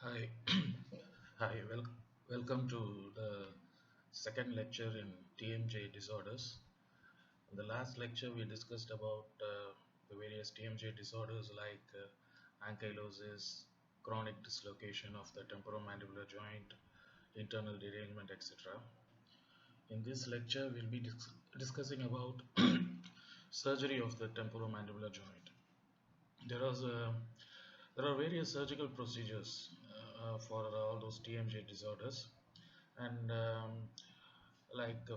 Hi, hi. Welcome to the second lecture in TMJ disorders. In the last lecture, we discussed about the various TMJ disorders like ankylosis, chronic dislocation of the temporomandibular joint, internal derailment, etc. In this lecture, we'll be discussing about surgery of the temporomandibular joint. There is there are various surgical procedures for all those TMJ disorders, and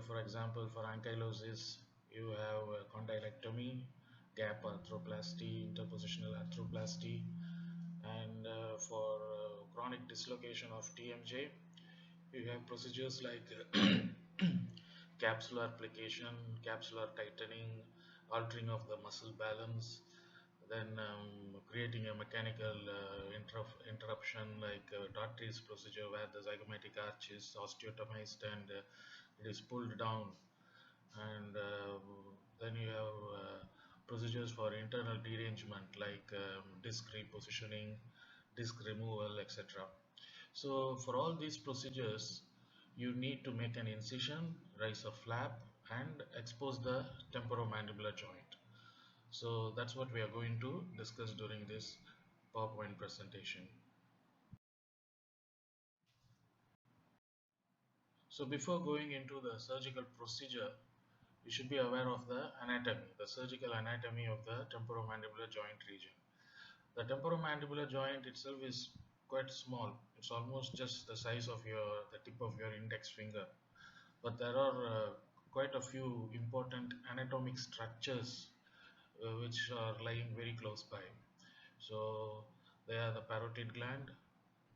for example, for ankylosis, you have condylectomy, gap arthroplasty, interpositional arthroplasty, and for chronic dislocation of TMJ, you have procedures like capsular application, capsular tightening, altering of the muscle balance, then creating a mechanical interruption like Dartry's procedure where the zygomatic arch is osteotomized and it is pulled down, and then you have procedures for internal derangement like disc repositioning, disc removal, etc. So for all these procedures, you need to make an incision, raise a flap, and expose the temporomandibular joint. So that's what we are going to discuss during this PowerPoint presentation. So before going into the surgical procedure, you should be aware of the anatomy, the surgical anatomy of the temporomandibular joint region. The temporomandibular joint itself is quite small. It's almost just the size of the tip of your index finger. But there are quite a few important anatomic structures which are lying very close by. So they are the parotid gland,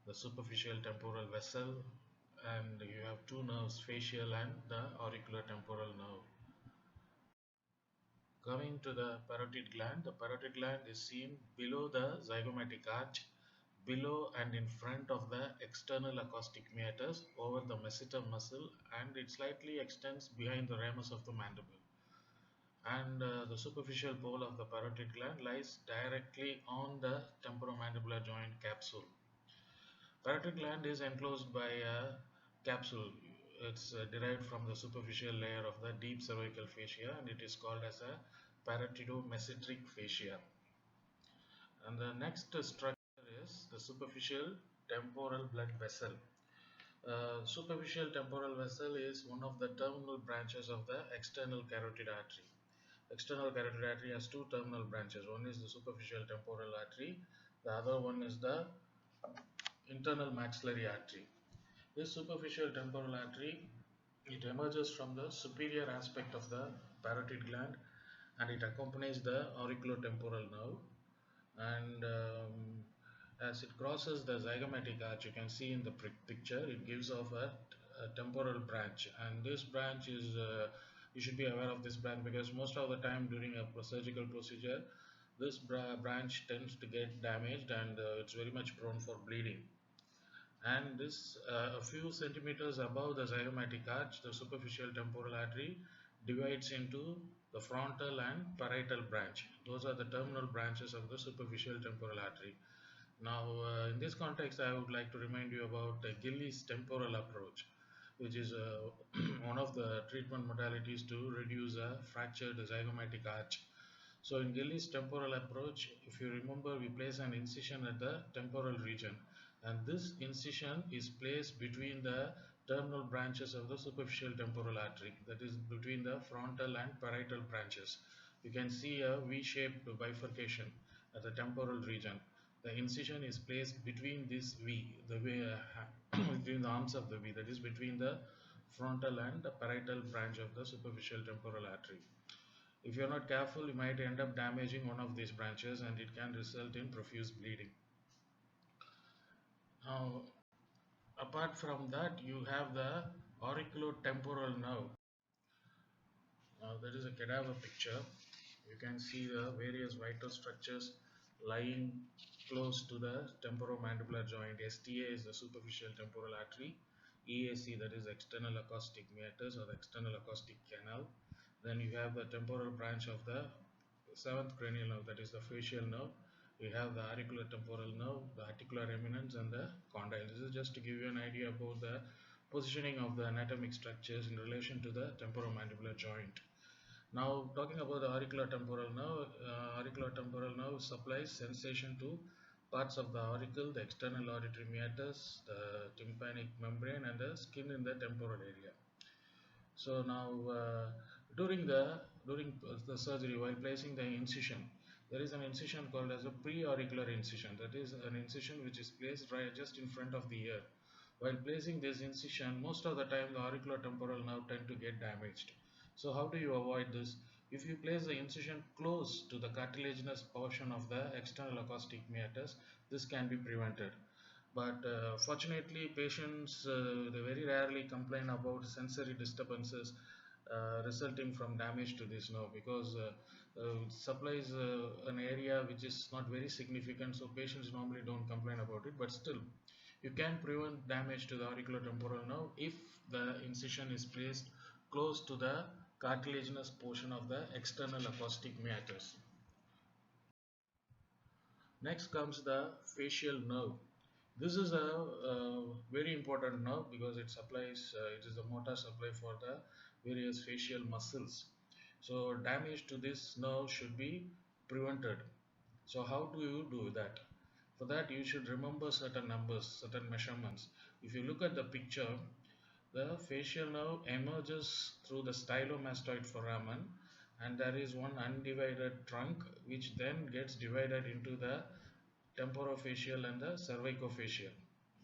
the superficial temporal vessel, and you have two nerves, facial and the auricular temporal nerve. Coming to the parotid gland is seen below the zygomatic arch, below and in front of the external acoustic meatus over the masseter muscle, and it slightly extends behind the ramus of the mandible. And the superficial pole of the parotid gland lies directly on the temporomandibular joint capsule. Parotid gland is enclosed by a capsule. It's derived from the superficial layer of the deep cervical fascia, and it is called as a parotidomesenteric fascia. And the next structure is the superficial temporal blood vessel. Superficial temporal vessel is one of the terminal branches of the external carotid artery. External carotid artery has two terminal branches. One is the superficial temporal artery, the other one is the internal maxillary artery. This superficial temporal artery, it emerges from the superior aspect of the parotid gland, and it accompanies the auriculotemporal nerve. And as it crosses the zygomatic arch, you can see in the picture, it gives off a temporal branch, and this branch is you should be aware of this branch because most of the time during a surgical procedure, this branch tends to get damaged, and it's very much prone for bleeding. And this a few centimeters above the zygomatic arch, the superficial temporal artery divides into the frontal and parietal branch. Those are the terminal branches of the superficial temporal artery. Now, in this context, I would like to remind you about the Gillies temporal approach, which is one of the treatment modalities to reduce a fractured zygomatic arch. So in Gillies temporal approach, if you remember, we place an incision at the temporal region, and this incision is placed between the terminal branches of the superficial temporal artery, that is between the frontal and parietal branches. You can see a V-shaped bifurcation at the temporal region. The incision is placed between this V, the way, between the arms of the V, that is between the frontal and the parietal branch of the superficial temporal artery. If you are not careful, you might end up damaging one of these branches, and it can result in profuse bleeding. Now, apart from that, you have the auriculotemporal nerve. Now, there is a cadaver picture. You can see the various vital structures lying close to the temporomandibular joint. STA is the superficial temporal artery. EAC, that is external acoustic meatus or the external acoustic canal. Then you have the temporal branch of the seventh cranial nerve, that is the facial nerve, We have the auriculotemporal nerve, the articular eminence, and the condyle. This is just to give you an idea about the positioning of the anatomic structures in relation to the temporomandibular joint. Now, talking about the auriculotemporal nerve supplies sensation to parts of the auricle, the external auditory meatus, the tympanic membrane, and the skin in the temporal area. So now, during the surgery, while placing the incision, there is an incision called as a preauricular incision. That is an incision which is placed right just in front of the ear. While placing this incision, most of the time the auriculotemporal nerve tend to get damaged. So how do you avoid this? If you place the incision close to the cartilaginous portion of the external acoustic meatus, this can be prevented. But fortunately, patients they very rarely complain about sensory disturbances resulting from damage to this nerve, because it supplies an area which is not very significant, so patients normally don't complain about it. But still, you can prevent damage to the auriculotemporal nerve if the incision is placed close to the cartilaginous portion of the external acoustic meatus. Next comes the facial nerve. This is a very important nerve because it supplies, it is the motor supply for the various facial muscles. So damage to this nerve should be prevented. So how do you do that? For that you should remember certain numbers, certain measurements. If you look at the picture, the facial nerve emerges through the stylomastoid foramen, and there is one undivided trunk which then gets divided into the temporofacial and the cervicofacial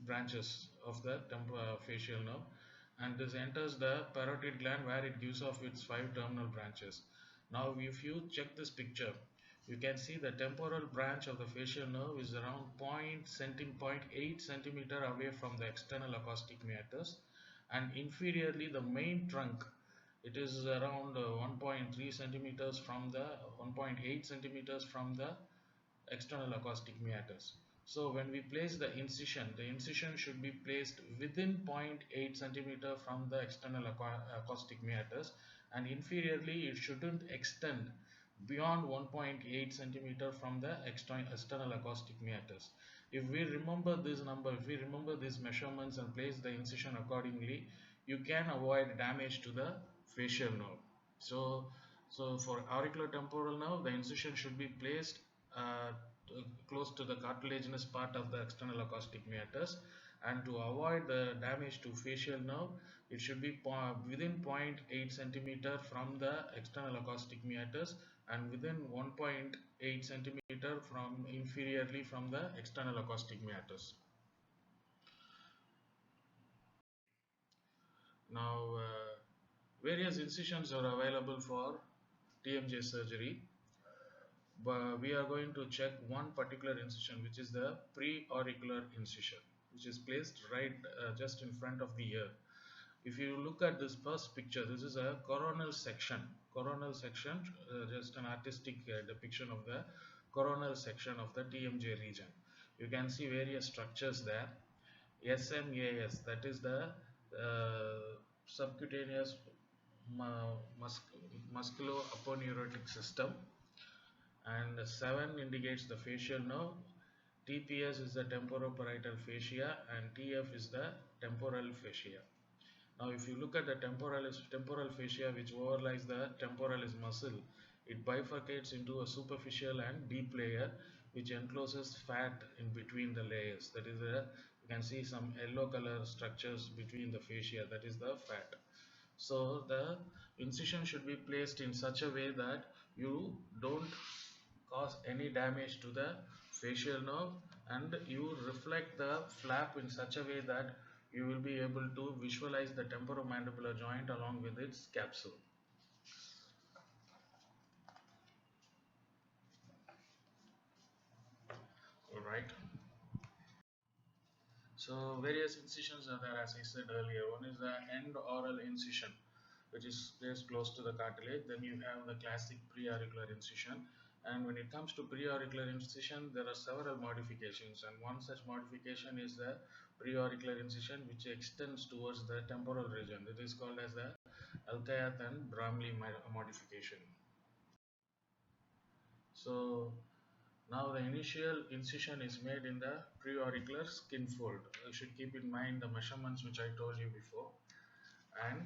branches of the facial nerve, and this enters the parotid gland where it gives off its 5 terminal branches. Now if you check this picture, you can see the temporal branch of the facial nerve is around 0.8 centimeter away from the external acoustic meatus, and inferiorly the main trunk, it is around 1.3 centimeters from the 1.8 centimeters from the external acoustic meatus. So when we place the incision should be placed within 0.8 centimeter from the external acoustic meatus, and inferiorly it shouldn't extend beyond 1.8 centimeter from the external acoustic meatus. If we remember this number, if we remember these measurements and place the incision accordingly, you can avoid damage to the facial nerve. So for auriculotemporal nerve, the incision should be placed uh, close to the cartilaginous part of the external acoustic meatus, and to avoid the damage to facial nerve, it should be within 0.8 centimeter from the external acoustic meatus and within 1.8 centimeter from inferiorly from the external acoustic meatus. Now, various incisions are available for TMJ surgery, but we are going to check one particular incision, which is the preauricular incision, which is placed right just in front of the ear. If you look at this first picture, this is a coronal section. Coronal section, just an artistic depiction of the coronal section of the TMJ region. You can see various structures there. SMAS, that is the subcutaneous musculo-aponeurotic system, and 7 indicates the facial nerve. TPS is the temporoparietal fascia, and TF is the temporal fascia. Now if you look at the temporal fascia, which overlies the temporalis muscle, it bifurcates into a superficial and deep layer which encloses fat in between the layers. That is, you can see some yellow color structures between the fascia, that is the fat. So the incision should be placed in such a way that you don't cause any damage to the facial nerve, and you reflect the flap in such a way that you will be able to visualize the temporomandibular joint along with its capsule. Alright. So various incisions are there, as I said earlier. One is the end oral incision, which is placed close to the cartilage. Then you have the classic preauricular incision. And when it comes to preauricular incision, there are several modifications. And one such modification is the preauricular incision, which extends towards the temporal region. It is called as the Alkayath and Bramley modification. So Now the initial incision is made in the preauricular skin fold. You should keep in mind the measurements which I told you before. And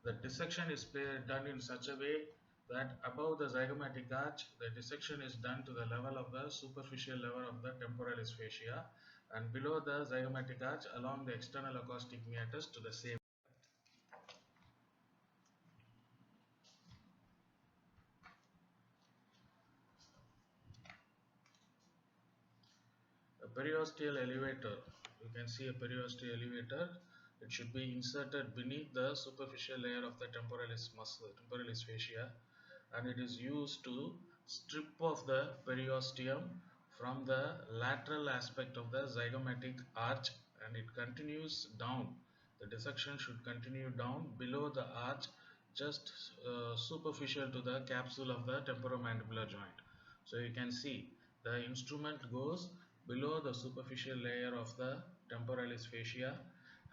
the dissection is done in such a way that above the zygomatic arch, the dissection is done to the level of the superficial level of the temporalis fascia, and below the zygomatic arch along the external acoustic meatus to the same. A periosteal elevator. You can see a periosteal elevator. It should be inserted beneath the superficial layer of the temporalis muscle, temporalis fascia, and it is used to strip off the periosteum from the lateral aspect of the zygomatic arch, and it continues down. The dissection should continue down below the arch, just superficial to the capsule of the temporomandibular joint. So you can see the instrument goes below the superficial layer of the temporalis fascia,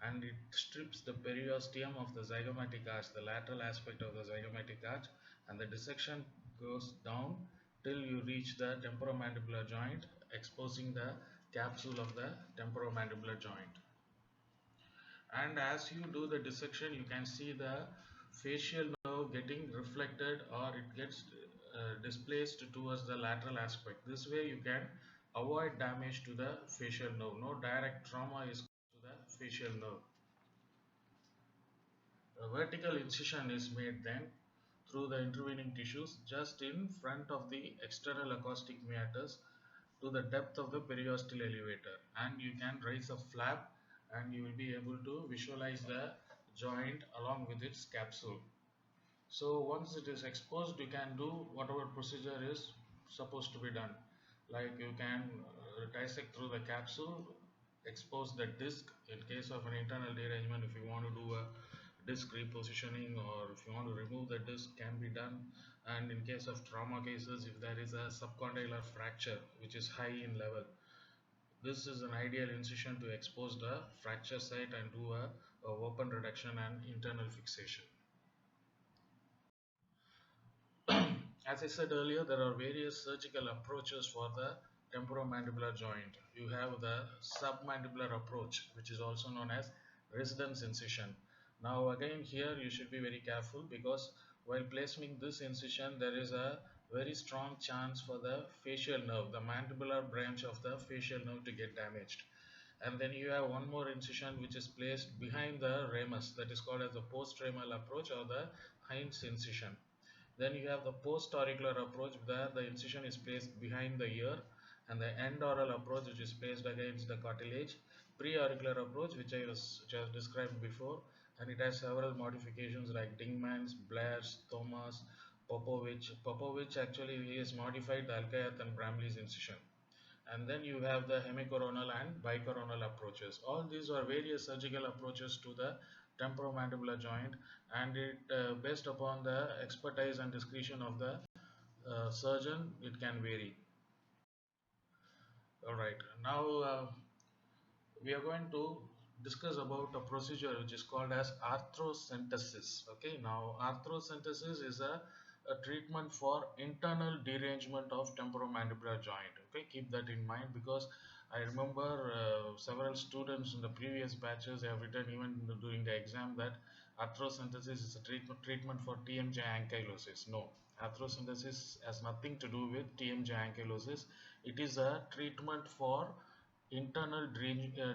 and it strips the periosteum of the zygomatic arch, the lateral aspect of the zygomatic arch, and the dissection goes down till you reach the temporomandibular joint, exposing the capsule of the temporomandibular joint. And as you do the dissection, you can see the facial nerve getting reflected, or it gets displaced towards the lateral aspect. This way you can avoid damage to the facial nerve. No direct trauma is to the facial nerve. A vertical incision is made then through the intervening tissues just in front of the external acoustic meatus to the depth of the periosteal elevator, and you can raise a flap and you will be able to visualize the joint along with its capsule. So once it is exposed, you can do whatever procedure is supposed to be done. Like you can dissect through the capsule, expose the disc in case of an internal derangement. If you want to do a disc repositioning, or if you want to remove the disc, can be done. And in case of trauma cases, if there is a subcondylar fracture which is high in level, this is an ideal incision to expose the fracture site and do a open reduction and internal fixation. As I said earlier, there are various surgical approaches for the temporomandibular joint. You have the submandibular approach, which is also known as residence incision. Now again here you should be very careful, because while placing this incision there is a very strong chance for the facial nerve, the mandibular branch of the facial nerve, to get damaged. And then you have one more incision which is placed behind the ramus, that is called as the post-ramal approach or the Heinz incision. Then you have the post-auricular approach where the incision is placed behind the ear, and the end-oral approach which is placed against the cartilage. Pre-auricular approach which I was just described before, and it has several modifications like Dingman's, Blair's, Thomas, Popovich. Popovich actually he has modified the Alkayath and Bramley's incision. And then you have the hemicoronal and bicoronal approaches. All these are various surgical approaches to the temporomandibular joint, and it based upon the expertise and discretion of the surgeon, it can vary. All right, now we are going to discuss about a procedure which is called as arthrocentesis. Okay, now arthrocentesis is a treatment for internal derangement of temporomandibular joint. Okay, keep that in mind, because I remember several students in the previous batches have written even during the exam that arthrocentesis is a treatment for TMJ ankylosis. No, arthrocentesis has nothing to do with TMJ ankylosis. It is a treatment for internal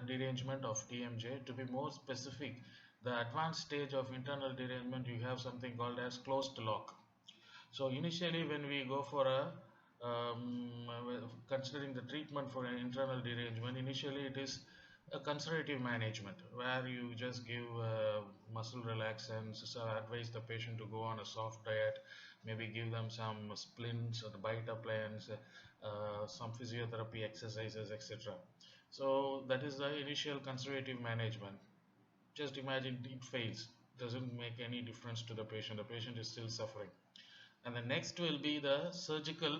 derangement of TMJ. To be more specific, the advanced stage of internal derangement, you have something called as closed lock. So initially when we go for a considering the treatment for an internal derangement, initially it is a conservative management where you just give muscle relaxants, so advise the patient to go on a soft diet, maybe give them some splints or the bite appliance, some physiotherapy exercises, etc. So that is the initial conservative management. Just imagine it fails, doesn't make any difference to the patient is still suffering. And the next will be the surgical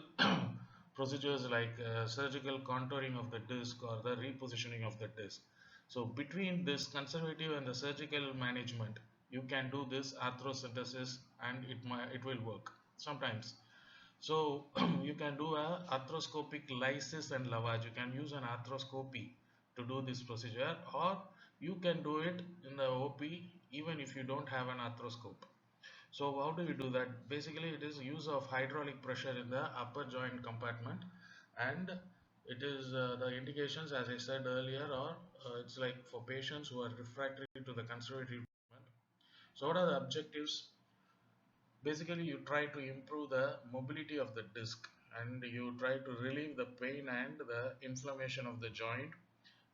procedures like surgical contouring of the disc or the repositioning of the disc. So between this conservative and the surgical management, you can do this arthrocentesis, and it will work sometimes. So you can do a arthroscopic lysis and lavage. You can use an arthroscopy to do this procedure, or you can do it in the OP even if you don't have an arthroscope. So how do we do that? Basically, it is use of hydraulic pressure in the upper joint compartment, and it is the indications, as I said earlier, or it's like for patients who are refractory to the conservative treatment. So what are the objectives? Basically, you try to improve the mobility of the disc, and you try to relieve the pain and the inflammation of the joint,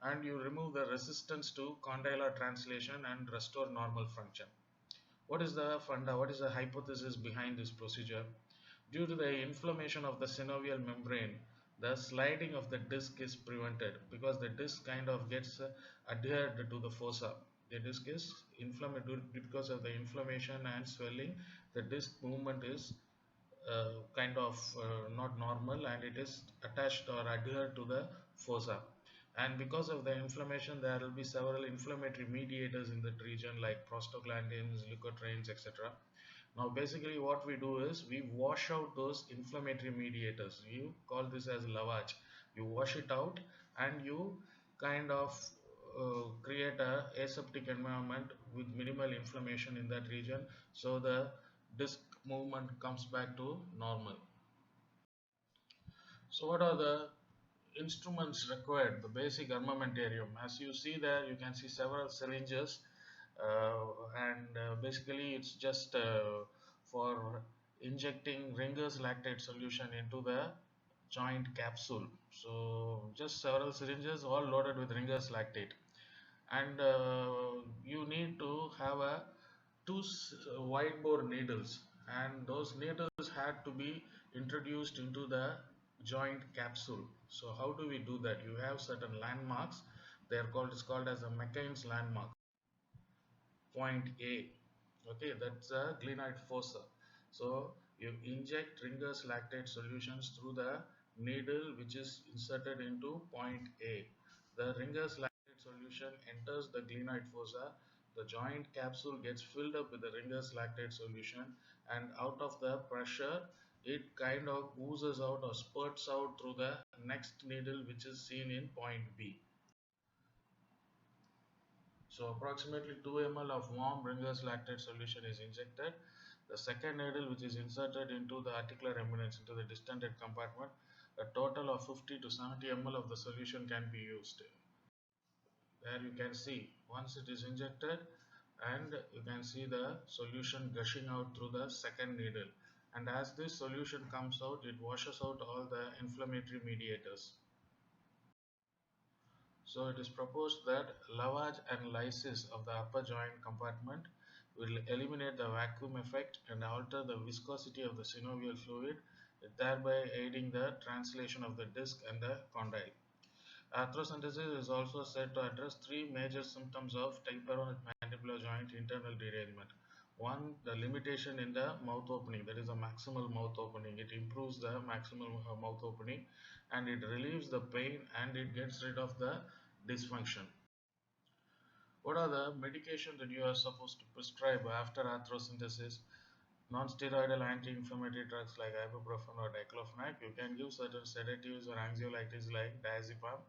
and you remove the resistance to condylar translation and restore normal function. What is the what is the hypothesis behind this procedure? Due to the inflammation of the synovial membrane, the sliding of the disc is prevented because the disc kind of gets adhered to the fossa. The disc is inflamed because of the inflammation and swelling. The disc movement is kind of not normal, and it is attached or adhered to the fossa. And because of the inflammation, there will be several inflammatory mediators in that region like prostaglandins, leukotrienes, etc. Now, basically, what we do is we wash out those inflammatory mediators. You call this as lavage. You wash it out, and you kind of create a aseptic environment with minimal inflammation in that region, so the disc movement comes back to normal. So what are the instruments required? The basic armamentarium. As you see there, you can see several syringes, and basically it's just for injecting Ringer's lactate solution into the joint capsule. So just several syringes all loaded with Ringer's lactate, and you need to have a two wide bore needles, and those needles had to be introduced into the joint capsule. So how do we do that? You have certain landmarks. They are called, it's called as a McCain's landmark. Point A, okay, that's a glenoid fossa. So you inject Ringer's lactate solutions through the needle which is inserted into point A. The Ringer's lactate solution enters the glenoid fossa. The joint capsule gets filled up with the Ringer's lactate solution, and out of the pressure it kind of oozes out or spurts out through the next needle which is seen in point B. So approximately 2 ml of warm Ringer's lactate solution is injected. The second needle, which is inserted into the articular eminence, into the distended compartment, a total of 50 to 70 ml of the solution can be used. There you can see once it is injected, and you can see the solution gushing out through the second needle. And as this solution comes out, it washes out all the inflammatory mediators. So it is proposed that lavage and lysis of the upper joint compartment will eliminate the vacuum effect and alter the viscosity of the synovial fluid, thereby aiding the translation of the disc and the condyle. Arthrocentesis is also said to address three major symptoms of temporomandibular joint internal derailment. One, the limitation in the mouth opening, that is a maximal mouth opening. It improves the maximal mouth opening, and it relieves the pain, and it gets rid of the dysfunction. What are the medications that you are supposed to prescribe after arthrocentesis? Non-steroidal anti-inflammatory drugs like ibuprofen or diclofenac. You can give certain sedatives or anxiolytics like diazepam,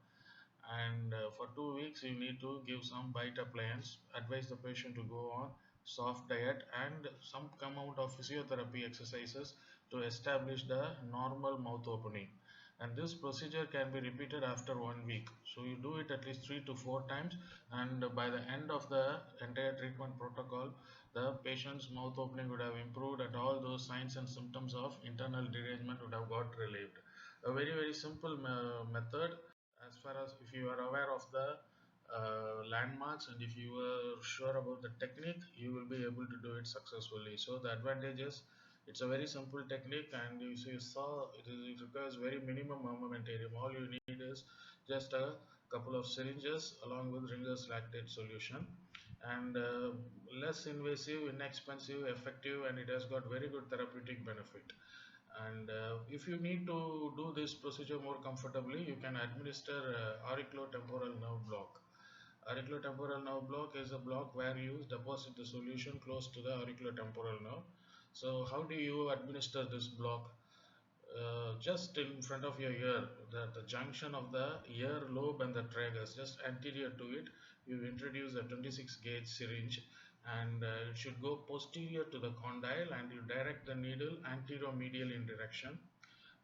and for 2 weeks you need to give some bite appliance. Advise the patient to go on soft diet and some amount of physiotherapy exercises to establish the normal mouth opening, and this procedure can be repeated after 1 week. So you do it at least 3 to 4 times, and by the end of the entire treatment protocol, the patient's mouth opening would have improved, and all those signs and symptoms of internal derangement would have got relieved. A very very simple method. As far as if you are aware of the landmarks, and if you are sure about the technique, you will be able to do it successfully. So the advantage is it's a very simple technique, and you saw it requires very minimum armamentarium. All you need is just a couple of syringes along with Ringer's lactate solution, and less invasive, inexpensive, effective, and it has got very good therapeutic benefit. And if you need to do this procedure more comfortably, you can administer auriculotemporal nerve block. Auriculotemporal nerve block is a block where you deposit the solution close to the auriculotemporal nerve. So how do you administer this block? just in front of your ear, the junction of the ear lobe and the tragus, just anterior to it, you introduce a 26 gauge syringe, and it should go posterior to the condyle, and you direct the needle anteromedial in direction.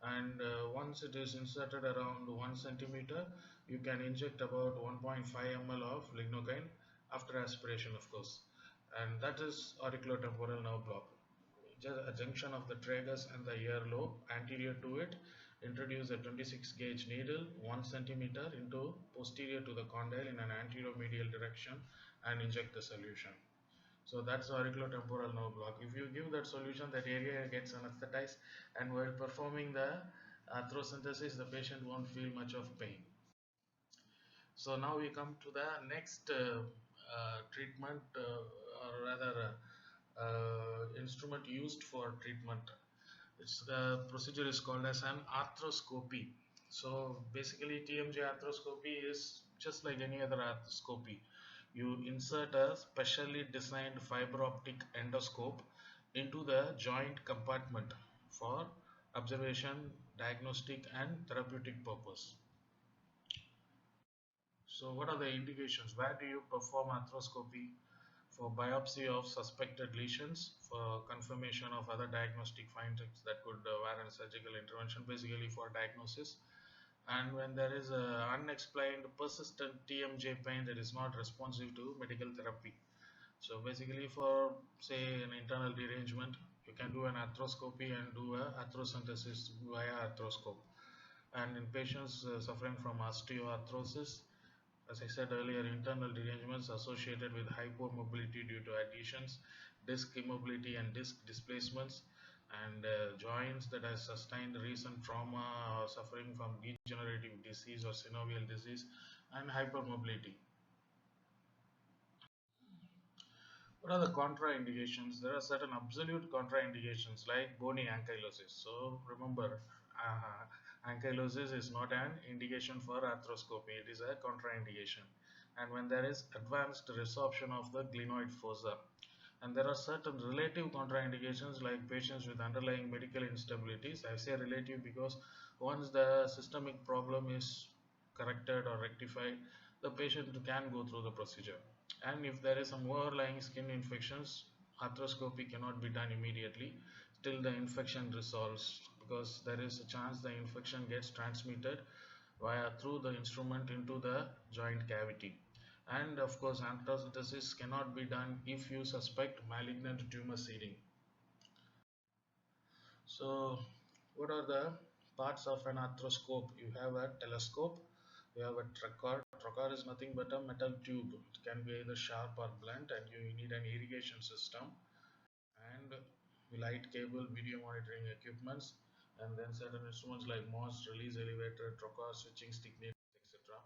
And once it is inserted around 1 centimeter, you can inject about 1.5 ml of lignocaine after aspiration, of course. And that is auriculotemporal nerve block. Just a junction of the tragus and the earlobe, anterior to it, introduce a 26 gauge needle 1 centimeter into posterior to the condyle in an anteromedial direction and inject the solution. So that's auriculotemporal nerve block. If you give that solution, that area gets anesthetized, and while performing the arthrosynthesis, the patient won't feel much of pain. So now we come to the next treatment, or rather instrument used for treatment. Its procedure is called as an arthroscopy. So basically, TMJ arthroscopy is just like any other arthroscopy. You insert a specially designed fiber optic endoscope into the joint compartment for observation, diagnostic, and therapeutic purpose. So what are the indications? Where do you perform arthroscopy? For biopsy of suspected lesions, for confirmation of other diagnostic findings that could warrant surgical intervention, basically for diagnosis. And when there is a unexplained persistent TMJ pain that is not responsive to medical therapy. So basically for say an internal derangement, you can do an arthroscopy and do a arthrocentesis via arthroscope. And in patients suffering from osteoarthrosis, as I said earlier, internal derangements associated with hypomobility due to adhesions, disc immobility and disc displacements, and joints that have sustained recent trauma or suffering from degenerative disease or synovial disease, and hypermobility. What are the contraindications? There are certain absolute contraindications like bony ankylosis. So remember, ankylosis is not an indication for arthroscopy, it is a contraindication. And when there is advanced resorption of the glenoid fossa, and there are certain relative contraindications like patients with underlying medical instabilities. I say relative because once the systemic problem is corrected or rectified, the patient can go through the procedure. And if there is some overlying skin infections, arthroscopy cannot be done immediately till the infection resolves, because there is a chance the infection gets transmitted via through the instrument into the joint cavity. And of course, arthrosynthesis cannot be done if you suspect malignant tumor seeding. So what are the parts of an arthroscope? You have a telescope, you have a trocar. Trocar is nothing but a metal tube. It can be either sharp or blunt, and you need an irrigation system and light cable, video monitoring equipments, and then certain instruments like Morse, release elevator, trocar, switching stick needles, etc.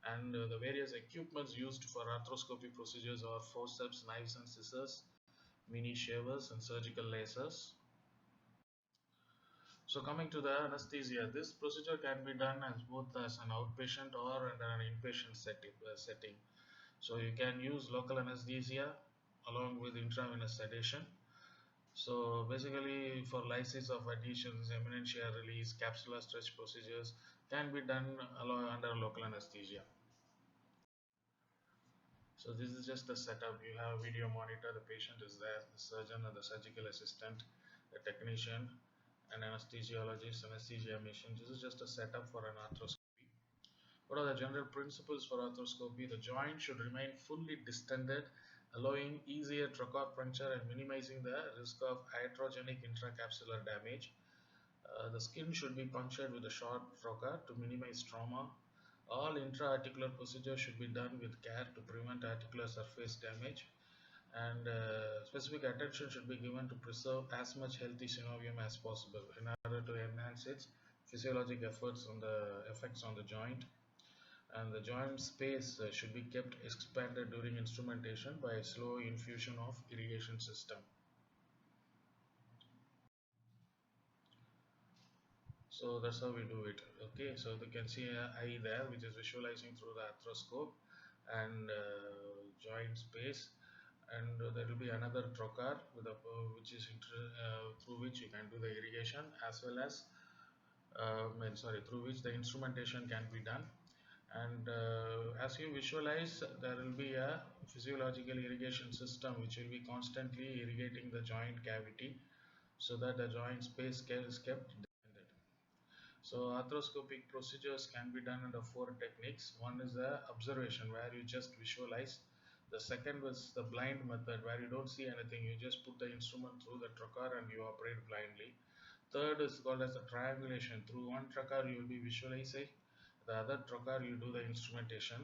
And the various equipments used for arthroscopy procedures are forceps, knives and scissors, mini shavers, and surgical lasers. So coming to the anesthesia, this procedure can be done as both as an outpatient or under an inpatient setting. So you can use local anesthesia along with intravenous sedation. So basically for lysis of adhesions, eminentia release, capsular stretch procedures can be done under local anesthesia. So this is just the setup. You have a video monitor, the patient is there, the surgeon or the surgical assistant, the technician, an anesthesiologist, anesthesia machine. This is just a setup for an arthroscopy. What are the general principles for arthroscopy? The joint should remain fully distended, allowing easier trocar puncture and minimizing the risk of iatrogenic intracapsular damage. The skin should be punctured with a short trocar to minimize trauma. All intra-articular procedures should be done with care to prevent articular surface damage, and specific attention should be given to preserve as much healthy synovium as possible in order to enhance its physiologic effects on the joint. And the joint space should be kept expanded during instrumentation by a slow infusion of irrigation system. So that's how we do it. Okay, so you can see an eye there which is visualizing through the arthroscope, and joint space, and there will be another trocar with a, which is through which you can do the irrigation, as well as through which the instrumentation can be done. And as you visualize, there will be a physiological irrigation system which will be constantly irrigating the joint cavity so that the joint space is kept distended. So arthroscopic procedures can be done under four techniques. One is the observation, where you just visualize. The second was the blind method, where you don't see anything, you just put the instrument through the trocar and you operate blindly. Third is called as the triangulation. Through one trocar you will be visualizing, the other trocar you do the instrumentation,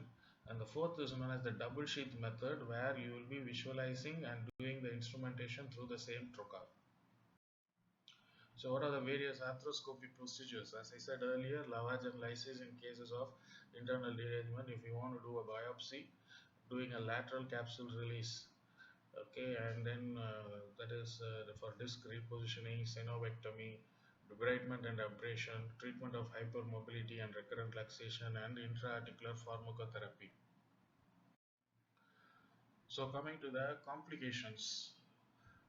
and the fourth is known as the double sheath method, where you will be visualizing and doing the instrumentation through the same trocar. So what are the various arthroscopy procedures? As I said earlier, lavage and lysis in cases of internal derangement. If you want to do a biopsy, doing a lateral capsule release, okay, and then that is for disc repositioning, synovectomy, debridement and abrasion, treatment of hypermobility and recurrent laxation, and intra-articular pharmacotherapy. So coming to the complications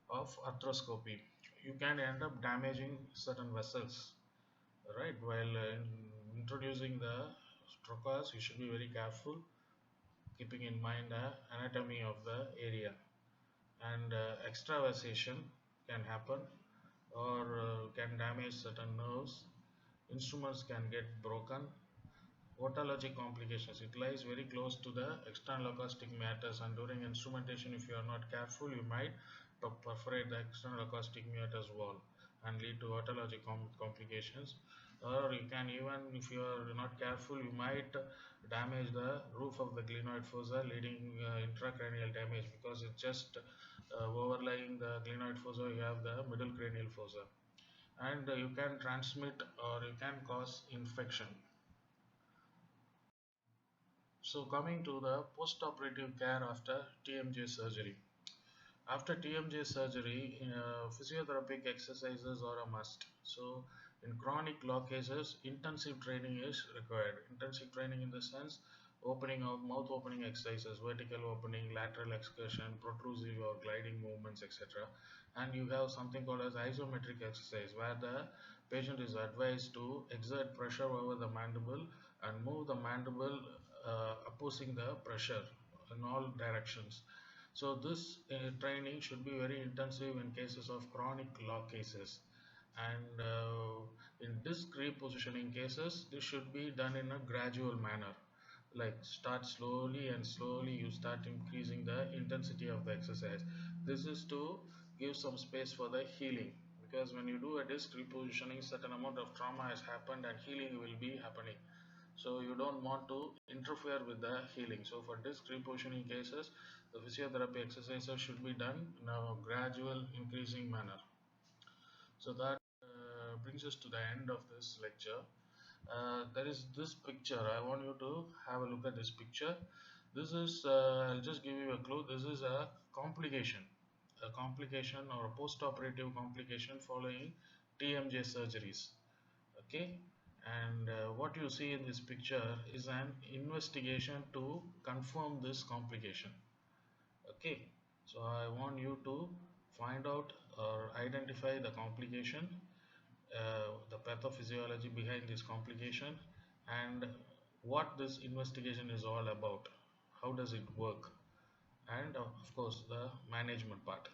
of arthroscopy, you can end up damaging certain vessels, right? While introducing the trocars, you should be very careful, keeping in mind the anatomy of the area. And extravasation can happen, or can damage certain nerves. Instruments can get broken. Otologic complications, it lies very close to the external acoustic meatus, and during instrumentation, if you are not careful, you might perforate the external acoustic meatus wall and lead to otologic complications. Or you can, even if you are not careful, you might damage the roof of the glenoid fossa, leading intracranial damage, because it's just overlying the glenoid fossa, you have the middle cranial fossa. And you can transmit, or you can cause infection. So coming to the post-operative care after TMJ surgery. After TMJ surgery, physiotherapeutic exercises are a must. So in chronic lock cases, intensive training is required. Intensive training in the sense, opening of mouth opening exercises, vertical opening, lateral excursion, protrusive or gliding movements, etc. And you have something called as isometric exercise, where the patient is advised to exert pressure over the mandible and move the mandible opposing the pressure in all directions. So this training should be very intensive in cases of chronic lock cases. And in disc repositioning cases, this should be done in a gradual manner. Like start slowly, and slowly you start increasing the intensity of the exercise. This is to give some space for the healing, because when you do a disc repositioning, certain amount of trauma has happened and healing will be happening, so you don't want to interfere with the healing. So for disc repositioning cases, the physiotherapy exercises should be done in a gradual increasing manner. So that brings us to the end of this lecture. There is this picture, I want you to have a look at this picture. This is I'll just give you a clue. This is a complication or a post-operative complication following TMJ surgeries. Okay, and what you see in this picture is an investigation to confirm this complication. Okay, so I want you to find out or identify the complication, the pathophysiology behind this complication, and what this investigation is all about, how does it work, and of course the management part.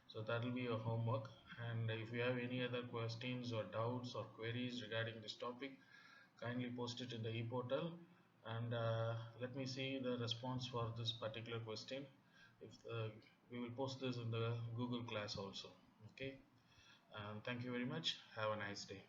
So that will be your homework, and if you have any other questions or doubts or queries regarding this topic, kindly post it in the e-portal, and let me see the response for this particular question. If We will post this in the Google class also. Okay, and thank you very much. Have a nice day.